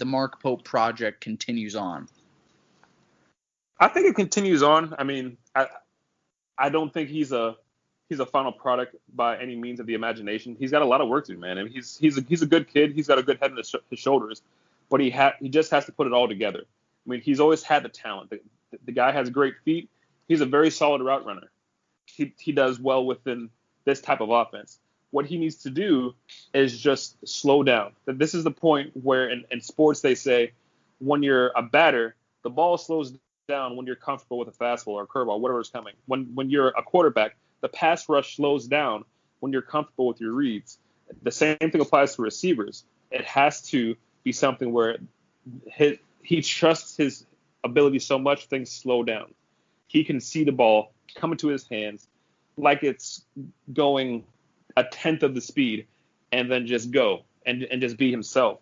the Mark Pope project continues on? I think it continues on. I mean, I don't think he's a final product by any means of the imagination. He's got a lot of work to do, man. I mean, he's a good kid. He's got a good head on his shoulders, but he just has to put it all together. I mean, he's always had the talent. The guy has great feet. He's a very solid route runner. He does well within this type of offense. What he needs to do is just slow down. This is the point where in sports they say when you're a batter, the ball slows down when you're comfortable with a fastball or a curveball, whatever's coming. When you're a quarterback, the pass rush slows down when you're comfortable with your reads. The same thing applies to receivers. It has to be something where he trusts his ability so much things slow down. He can see the ball come into his hands like it's going a tenth of the speed and then just go and just be himself.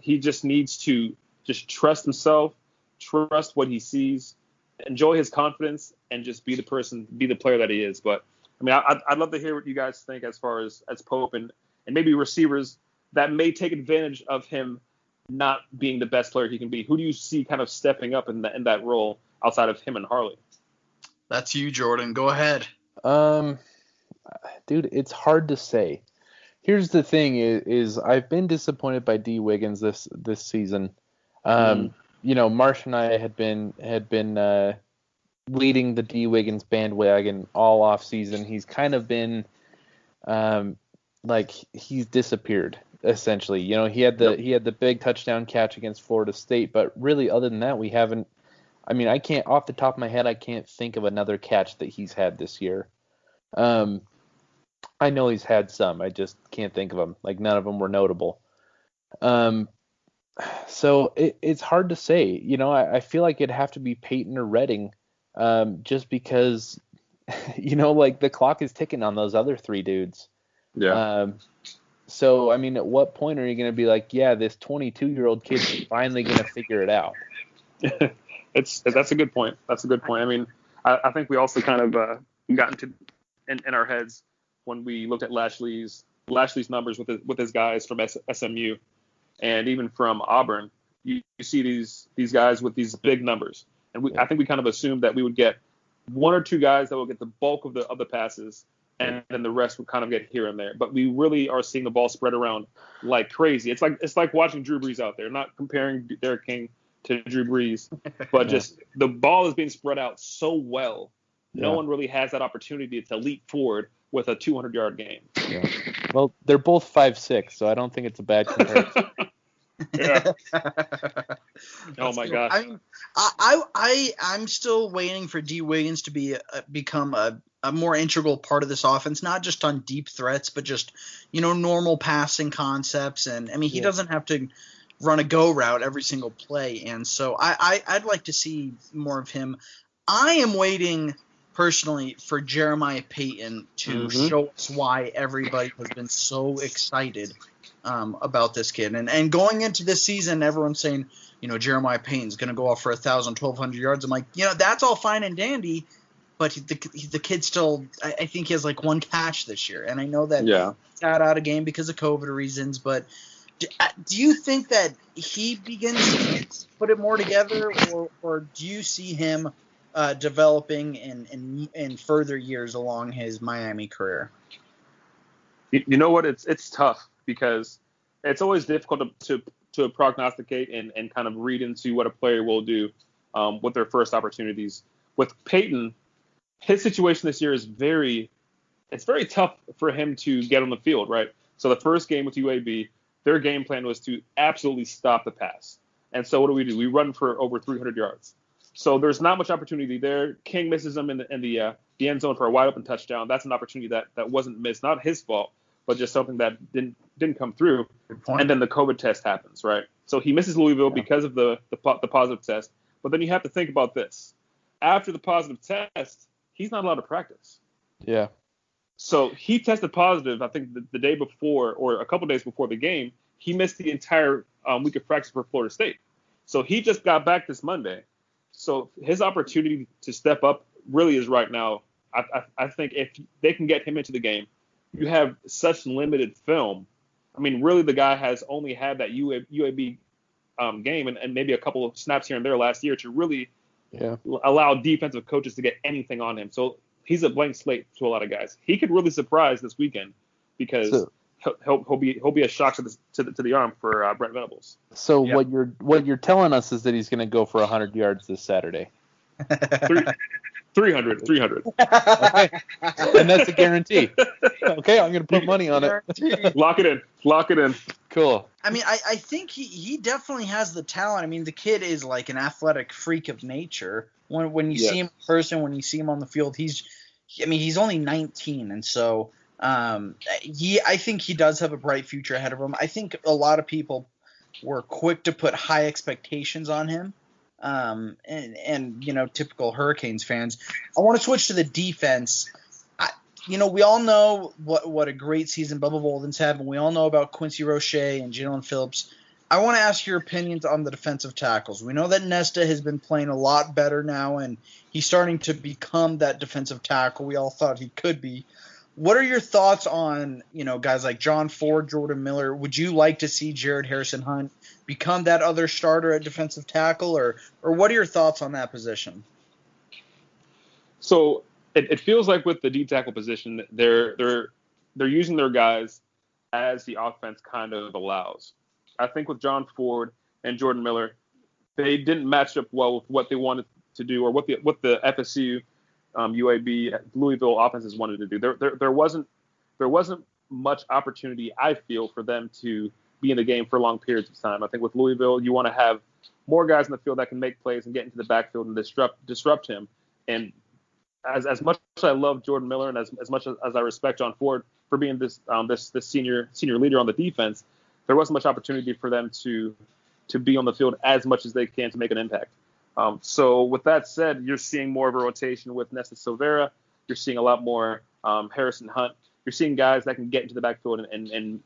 He just needs to just trust himself, trust what he sees, enjoy his confidence, and just be the player that he is. But I mean, I'd love to hear what you guys think as far as Pope and maybe receivers that may take advantage of him not being the best player he can be. Who do you see kind of stepping up in that role outside of him and Harley? That's you, Jordan. Go ahead. Dude, it's hard to say. Here's the thing: is I've been disappointed by D. Wiggins this season. You know, Marsh and I had been leading the D. Wiggins bandwagon all off season. He's kind of been like he's disappeared essentially. You know, he had the big touchdown catch against Florida State, but really other than that, we haven't. I mean, I can't off the top of my head, I can't think of another catch that he's had this year. I know he's had some. I just can't think of them. Like none of them were notable. So it's hard to say. You know, I feel like it'd have to be Peyton or Redding, just because, you know, like the clock is ticking on those other three dudes. Yeah. So, I mean, at what point are you going to be like, yeah, this 22-year-old kid's finally going to figure it out? That's a good point. That's a good point. I mean, I think we also kind of got into in our heads when we looked at Lashley's numbers with his guys from SMU and even from Auburn. You see these guys with these big numbers, and I think we kind of assumed that we would get one or two guys that will get the bulk of the passes, and then the rest would kind of get here and there. But we really are seeing the ball spread around like crazy. It's like watching Drew Brees out there. Not comparing Derrick King to Drew Brees, but just the ball is being spread out so well. No one really has that opportunity to leap forward with a 200-yard game. Yeah. Well, they're both 5'6", so I don't think it's a bad comparison. Yeah. Oh my gosh. I mean, I'm still waiting for D. Wiggins to become a more integral part of this offense, not just on deep threats, but just, you know, normal passing concepts. And I mean, he doesn't have to run a go route every single play. And so I'd like to see more of him. I am waiting personally for Jeremiah Payton to show us why everybody has been so excited about this kid. And going into this season, everyone's saying, you know, Jeremiah Payton's going to go off for 1,000, 1,200 yards. I'm like, you know, that's all fine and dandy, but the kid still, I think he has like one catch this year. And I know that he's out of game because of COVID reasons, but do you think that he begins to put it more together, or do you see him developing in further years along his Miami career? You know what? It's tough because it's always difficult to prognosticate and kind of read into what a player will do with their first opportunities. With Peyton, his situation this year is very tough for him to get on the field, right? So the first game with UAB, their game plan was to absolutely stop the pass. And so what do? We run for over 300 yards. So there's not much opportunity there. King misses him in the end zone for a wide open touchdown. That's an opportunity that wasn't missed, not his fault, but just something that didn't come through. And then the COVID test happens, right? So he misses Louisville because of the positive test. But then you have to think about this. After the positive test, he's not allowed to practice. Yeah. So he tested positive, I think, the day before or a couple days before the game. He missed the entire week of practice for Florida State. So he just got back this Monday. So his opportunity to step up really is right now. I think if they can get him into the game, you have such limited film. I mean, really, the guy has only had that UAB game and maybe a couple of snaps here and there last year to really allow defensive coaches to get anything on him. So he's a blank slate to a lot of guys. He could really surprise this weekend because he'll be a shock to the arm for Brent Venables. So what you're telling us is that he's going to go for 100 yards this Saturday. 300. Okay. And that's a guarantee. Okay, I'm going to put money on it. Lock it in. Cool. I mean, I think he definitely has the talent. I mean, the kid is like an athletic freak of nature. When you see him in person, when you see him on the field, he's only 19, and so I think he does have a bright future ahead of him. I think a lot of people were quick to put high expectations on him. And typical Hurricanes fans. I want to switch to the defense. We all know what a great season Bubba Bolden's had, and we all know about Quincy Roche and Jalen Phillips. I want to ask your opinions on the defensive tackles. We know that Nesta has been playing a lot better now, and he's starting to become that defensive tackle we all thought he could be. What are your thoughts on, guys like John Ford, Jordan Miller? Would you like to see Jared Harrison-Hunt become that other starter at defensive tackle, or what are your thoughts on that position? So it feels like with the D tackle position, they're using their guys as the offense kind of allows. I think with John Ford and Jordan Miller, they didn't match up well with what they wanted to do or what the FSU UAB Louisville offenses wanted to do. There wasn't much opportunity, I feel, for them to be in the game for long periods of time. I think with Louisville, you want to have more guys in the field that can make plays and get into the backfield and disrupt him. And as much as I love Jordan Miller and as much as I respect John Ford for being this senior leader on the defense, there wasn't much opportunity for them to be on the field as much as they can to make an impact. So with that said, you're seeing more of a rotation with Nesta Silvera. You're seeing a lot more Harrison-Hunt. You're seeing guys that can get into the backfield and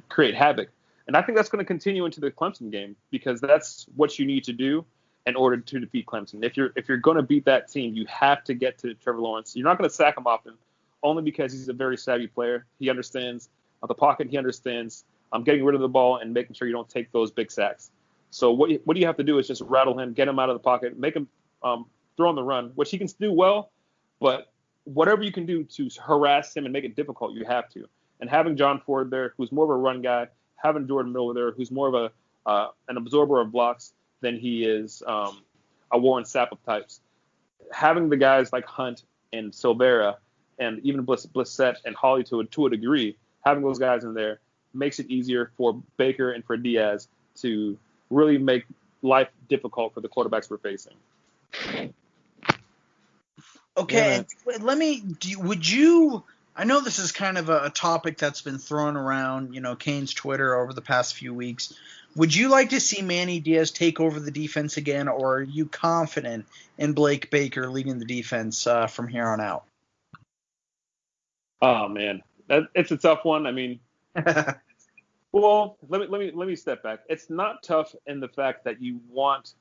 create havoc. And I think that's going to continue into the Clemson game because that's what you need to do in order to defeat Clemson. If you're going to beat that team, you have to get to Trevor Lawrence. You're not going to sack him often, only because he's a very savvy player. He understands the pocket. He understands getting rid of the ball and making sure you don't take those big sacks. So what you have to do is just rattle him, get him out of the pocket, make him throw on the run, which he can do well, but whatever you can do to harass him and make it difficult, you have to. And having John Ford there, who's more of a run guy, having Jordan Miller there, who's more of an absorber of blocks than he is a Warren Sapp of types. Having the guys like Hunt and Silvera and even Blissett and Hawley to a degree, having those guys in there makes it easier for Baker and for Diaz to really make life difficult for the quarterbacks we're facing. Okay, I know this is kind of a topic that's been thrown around, Kane's Twitter over the past few weeks. Would you like to see Manny Diaz take over the defense again, or are you confident in Blake Baker leading the defense from here on out? Oh man, it's a tough one. I mean, well, let me step back. It's not tough in the fact that you want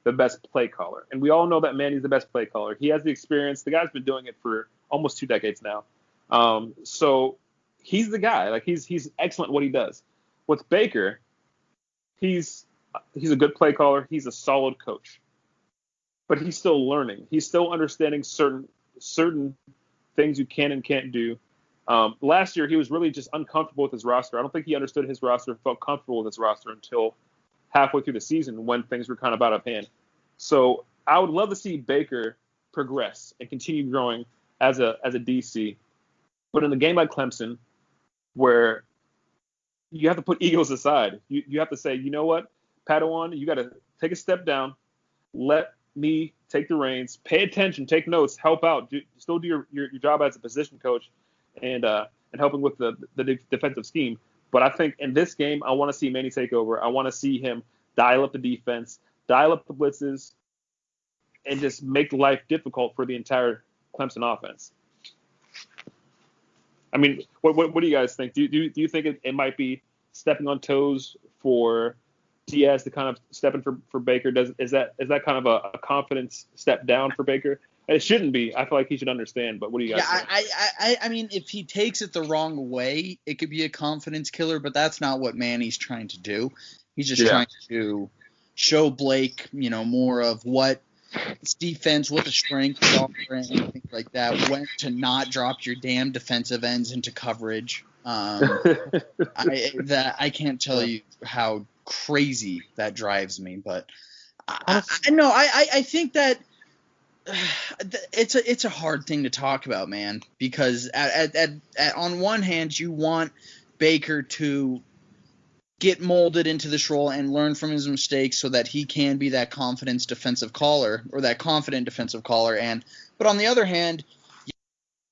the best play caller, and we all know that Manny's the best play caller. He has the experience. The guy's been doing it for almost 2 decades now. So he's the guy. Like he's excellent at what he does. With Baker, he's a good play caller. He's a solid coach, but he's still learning. He's still understanding certain things you can and can't do. Last year, he was really just uncomfortable with his roster. I don't think he understood his roster, felt comfortable with his roster until halfway through the season when things were kind of out of hand. So I would love to see Baker progress and continue growing as a DC. But in a game like Clemson, where you have to put egos aside, you have to say, you know what, Padawan, you got to take a step down, let me take the reins, pay attention, take notes, help out, still do your job as a position coach, and helping with the defensive scheme. But I think in this game, I want to see Manny take over. I want to see him dial up the defense, dial up the blitzes, and just make life difficult for the entire Clemson offense. I mean, what do you guys think? Do you think it might be stepping on toes for Diaz to kind of step in for Baker? Is that kind of a confidence step down for Baker? It shouldn't be. I feel like he should understand. But what do you guys think? I mean, if he takes it the wrong way, it could be a confidence killer. But that's not what Manny's trying to do. He's just trying to show Blake, more of what its defense, what the strengths are, and things like that. When to not drop your damn defensive ends into coverage. I can't tell you how crazy that drives me, but I think that it's a hard thing to talk about, man, because on one hand you want Baker to get molded into this role and learn from his mistakes so that he can be that confident defensive caller, but on the other hand,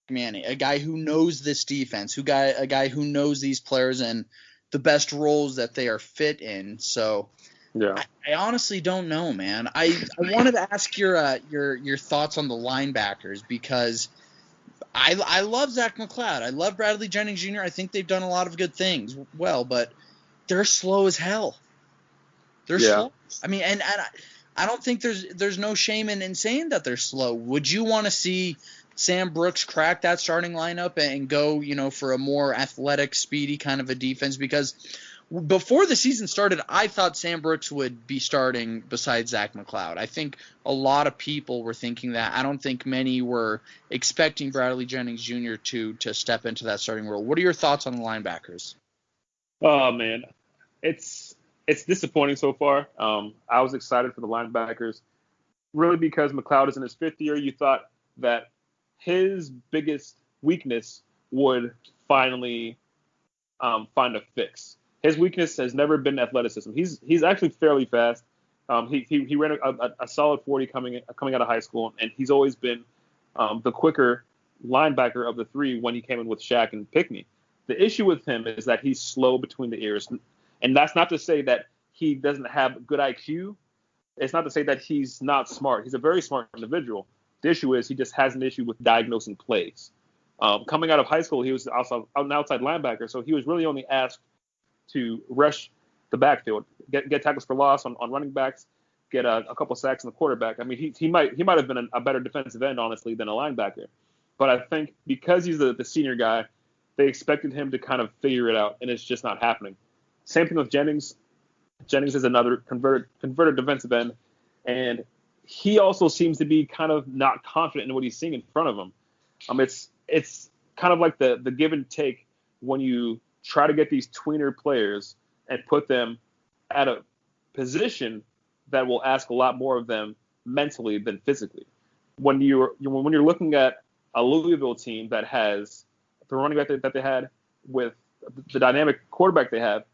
Manning, a guy who knows this defense, a guy who knows these players and the best roles that they are fit in. So yeah, I honestly don't know, man. I wanted to ask your thoughts on the linebackers, because I love Zach McCloud. I love Bradley Jennings Jr. I think they've done a lot of good things well, but they're slow as hell. They're slow. I mean, and I don't think there's no shame in saying that they're slow. Would you want to see Sam Brooks crack that starting lineup and go, for a more athletic, speedy kind of a defense? Because before the season started, I thought Sam Brooks would be starting beside Zach McCloud. I think a lot of people were thinking that. I don't think many were expecting Bradley Jennings Jr. to step into that starting role. What are your thoughts on the linebackers? Oh man, it's disappointing so far. I was excited for the linebackers, really, because McCloud is in his fifth year. You thought that his biggest weakness would finally find a fix. His weakness has never been athleticism. He's actually fairly fast. He ran a solid 40 coming out of high school, and he's always been the quicker linebacker of the three when he came in with Shaq and Pickney. The issue with him is that he's slow between the ears, and that's not to say that he doesn't have good IQ. It's not to say that he's not smart. He's a very smart individual. The issue is he just has an issue with diagnosing plays. Coming out of high school, he was also an outside linebacker, so he was really only asked to rush the backfield, get tackles for loss on running backs, get a couple sacks on the quarterback. I mean, he might have been a better defensive end, honestly, than a linebacker. But I think because he's the senior guy, they expected him to kind of figure it out, and it's just not happening. Same thing with Jennings. Jennings is another converted defensive end, and he also seems to be kind of not confident in what he's seeing in front of him. It's kind of like the give and take when you try to get these tweener players and put them at a position that will ask a lot more of them mentally than physically. When you're looking at a Louisville team that has the running back that they had with the dynamic quarterback they have,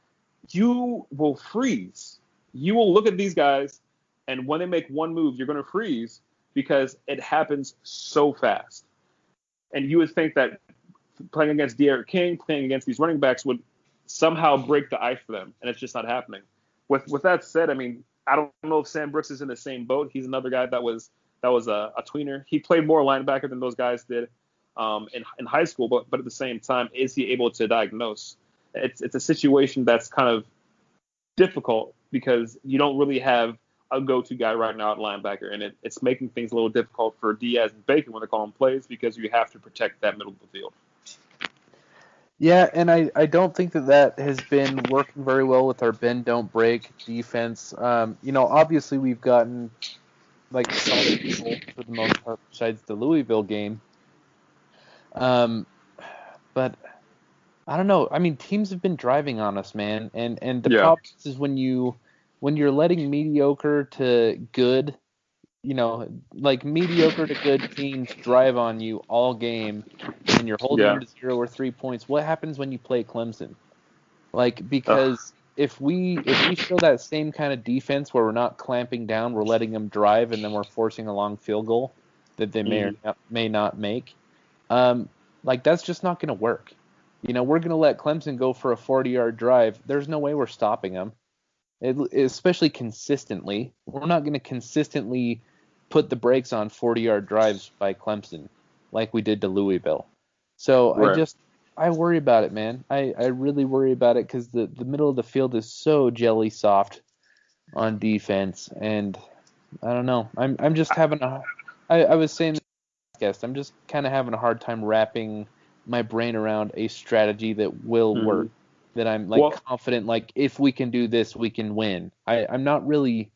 you will freeze. You will look at these guys, and when they make one move, you're going to freeze because it happens so fast. And you would think that playing against De'Aaron King, playing against these running backs would somehow break the ice for them, and it's just not happening. With that said, I mean, I don't know if Sam Brooks is in the same boat. He's another guy that was a tweener. He played more linebacker than those guys did in high school, but at the same time, is he able to diagnose? It's a situation that's kind of difficult because you don't really have a go-to guy right now at linebacker, and it's making things a little difficult for Diaz and Bacon when they're calling plays because you have to protect that middle of the field. Yeah, and I don't think that has been working very well with our bend don't break defense. Obviously we've gotten like solid results for the most part besides the Louisville game. But I don't know. I mean, teams have been driving on us, man, and the problem is when you're letting mediocre to good, like mediocre to good teams drive on you all game, and you're holding them to 0 or 3 points. What happens when you play Clemson? Like, because if we show that same kind of defense where we're not clamping down, we're letting them drive, and then we're forcing a long field goal that they may not make, like that's just not going to work. We're going to let Clemson go for a 40-yard drive. There's no way we're stopping them, especially consistently. We're not going to consistently put the brakes on 40-yard drives by Clemson like we did to Louisville. So right. I worry about it, man. I really worry about it because the middle of the field is so jelly soft on defense, and I don't know. I'm just having I was saying this, I'm just kind of having a hard time wrapping my brain around a strategy that will work, that I'm confident, like if we can do this, we can win. I'm not really